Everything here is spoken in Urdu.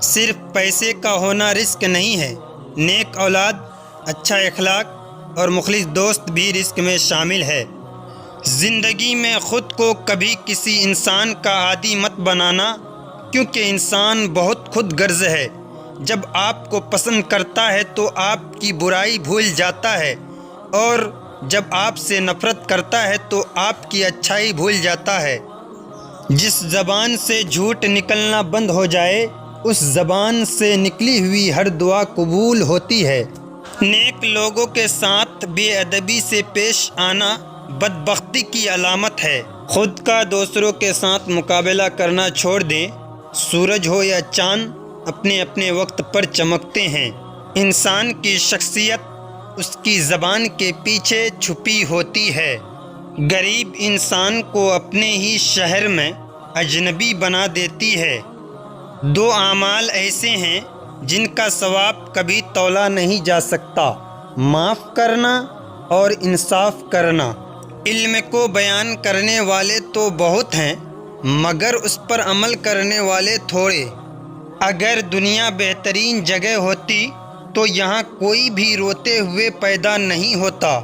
صرف پیسے کا ہونا رزق نہیں ہے، نیک اولاد، اچھا اخلاق اور مخلص دوست بھی رزق میں شامل ہے۔ زندگی میں خود کو کبھی کسی انسان کا عادی مت بنانا، کیونکہ انسان بہت خود غرض ہے۔ جب آپ کو پسند کرتا ہے تو آپ کی برائی بھول جاتا ہے، اور جب آپ سے نفرت کرتا ہے تو آپ کی اچھائی بھول جاتا ہے۔ جس زبان سے جھوٹ نکلنا بند ہو جائے، اس زبان سے نکلی ہوئی ہر دعا قبول ہوتی ہے۔ نیک لوگوں کے ساتھ بے ادبی سے پیش آنا بدبختی کی علامت ہے۔ خود کا دوسروں کے ساتھ مقابلہ کرنا چھوڑ دیں۔ سورج ہو یا چاند، اپنے اپنے وقت پر چمکتے ہیں۔ انسان کی شخصیت اس کی زبان کے پیچھے چھپی ہوتی ہے۔ غریب انسان کو اپنے ہی شہر میں اجنبی بنا دیتی ہے۔ دو اعمال ایسے ہیں جن کا ثواب کبھی تولا نہیں جا سکتا: معاف کرنا اور انصاف کرنا۔ علم کو بیان کرنے والے تو بہت ہیں، مگر اس پر عمل کرنے والے تھوڑے۔ اگر دنیا بہترین جگہ ہوتی تو یہاں کوئی بھی روتے ہوئے پیدا نہیں ہوتا۔